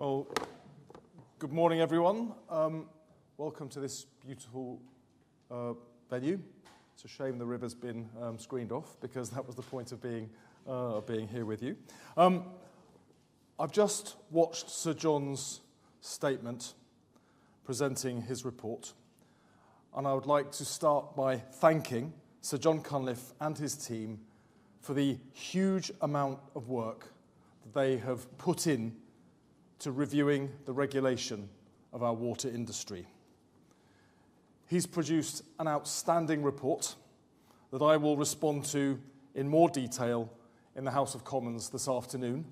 Well, good morning, everyone. Welcome to this beautiful venue. It's a shame the river's been screened off, because that was the point of being here with you. I've just watched Sir John's statement presenting his report, and I would like to start by thanking Sir John Cunliffe and his team for the huge amount of work that they have put in to reviewing the regulation of our water industry. He's produced an outstanding report that I will respond to in more detail in the House of Commons this afternoon,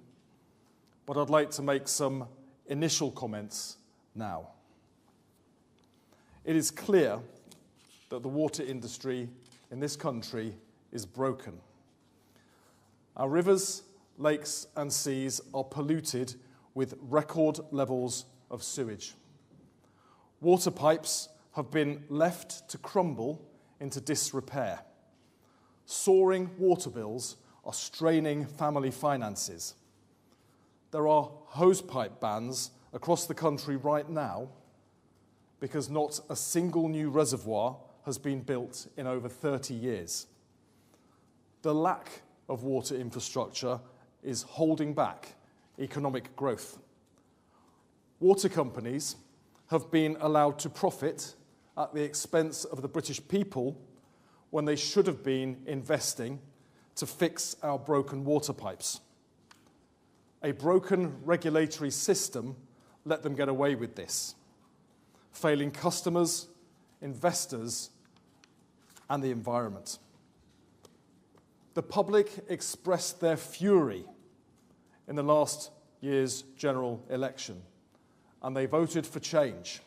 but I'd like to make some initial comments now. It is clear that the water industry in this country is broken. Our rivers, lakes and seas are polluted with record levels of sewage. Water pipes have been left to crumble into disrepair. Soaring water bills are straining family finances. There are hosepipe bans across the country right now because not a single new reservoir has been built in over 30 years. The lack of water infrastructure is holding back economic growth. Water companies have been allowed to profit at the expense of the British people when they should have been investing to fix our broken water pipes. A broken regulatory system let them get away with this, failing customers, investors, and the environment. The public expressed their fury in the last year's general election, and they voted for change.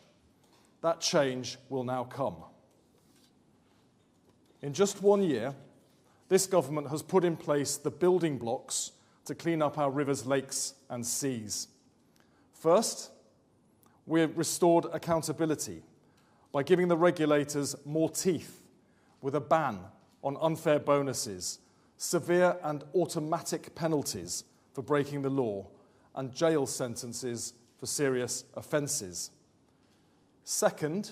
That change will now come. In just 1 year, this government has put in place the building blocks to clean up our rivers, lakes, and seas. First, we have restored accountability by giving the regulators more teeth with a ban on unfair bonuses, severe and automatic penalties for breaking the law, and jail sentences for serious offences. Second,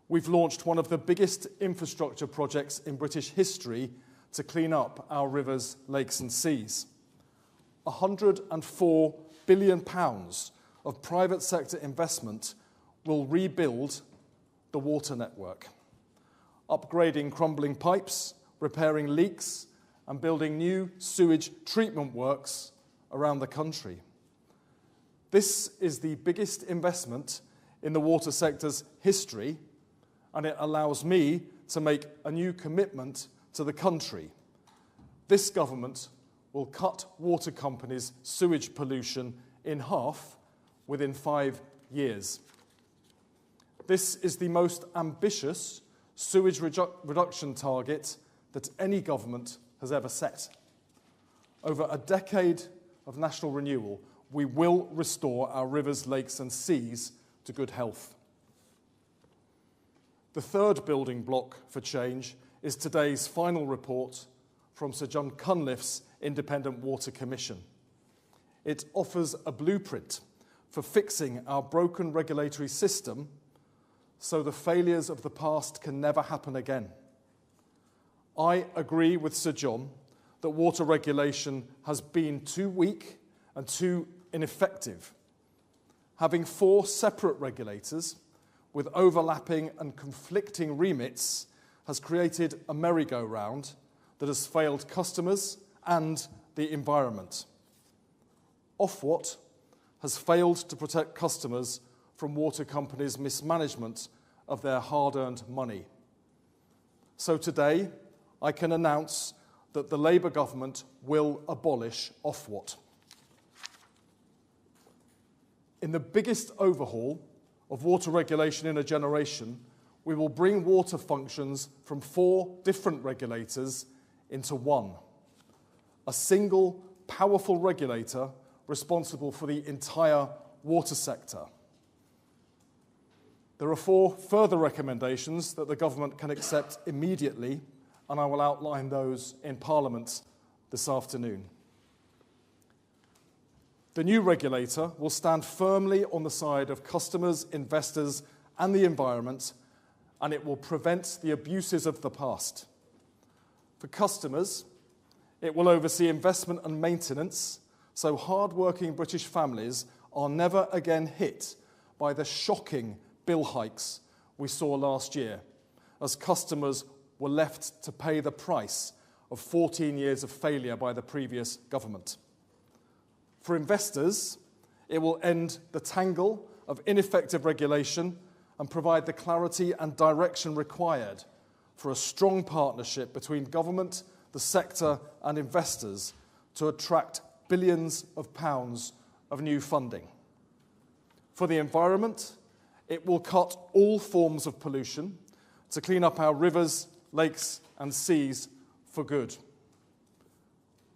we've launched one of the biggest infrastructure projects in British history to clean up our rivers, lakes and seas. £104 billion of private sector investment will rebuild the water network, upgrading crumbling pipes, repairing leaks, and building new sewage treatment works around the country. This is the biggest investment in the water sector's history, and it allows me to make a new commitment to the country. This government will cut water companies' sewage pollution in half within 5 years. This is the most ambitious sewage reduction target that any government has ever set. Over a decade of national renewal, we will restore our rivers, lakes and seas to good health. The third building block for change is today's final report from Sir John Cunliffe's Independent Water Commission. It offers a blueprint for fixing our broken regulatory system so the failures of the past can never happen again. I agree with Sir John that water regulation has been too weak and too ineffective. Having 4 separate regulators with overlapping and conflicting remits has created a merry-go-round that has failed customers and the environment. Ofwat has failed to protect customers from water companies' mismanagement of their hard-earned money. So today, I can announce that the Labour government will abolish Ofwat. In the biggest overhaul of water regulation in a generation, we will bring water functions from 4 different regulators into one. A single, powerful regulator responsible for the entire water sector. There are 4 further recommendations that the government can accept immediately, and I will outline those in Parliament this afternoon. The new regulator will stand firmly on the side of customers, investors, and the environment, and it will prevent the abuses of the past. For customers, it will oversee investment and maintenance, so hard-working British families are never again hit by the shocking bill hikes we saw last year, as customers were left to pay the price of 14 years of failure by the previous government. For investors, it will end the tangle of ineffective regulation and provide the clarity and direction required for a strong partnership between government, the sector and investors to attract billions of pounds of new funding. For the environment, it will cut all forms of pollution to clean up our rivers, lakes and seas for good.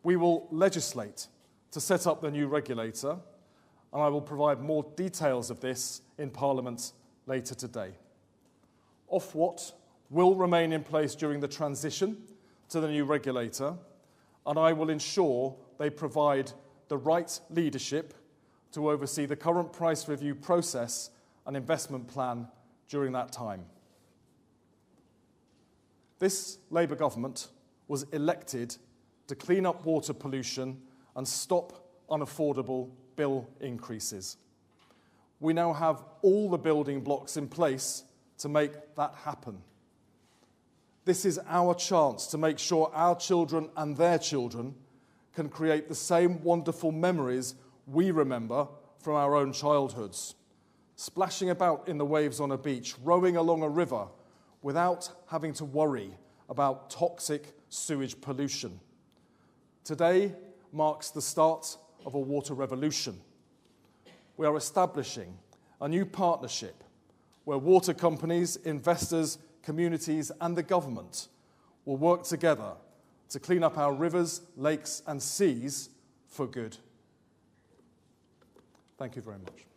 We will legislate to set up the new regulator, and I will provide more details of this in Parliament later today. Ofwat will remain in place during the transition to the new regulator, and I will ensure they provide the right leadership to oversee the current price review process and investment plan during that time. This Labour government was elected to clean up water pollution and stop unaffordable bill increases. We now have all the building blocks in place to make that happen. This is our chance to make sure our children and their children can create the same wonderful memories we remember from our own childhoods. Splashing about in the waves on a beach, rowing along a river without having to worry about toxic sewage pollution. Today marks the start of a water revolution. We are establishing a new partnership where water companies, investors, communities and the government will work together to clean up our rivers, lakes and seas for good. Thank you very much.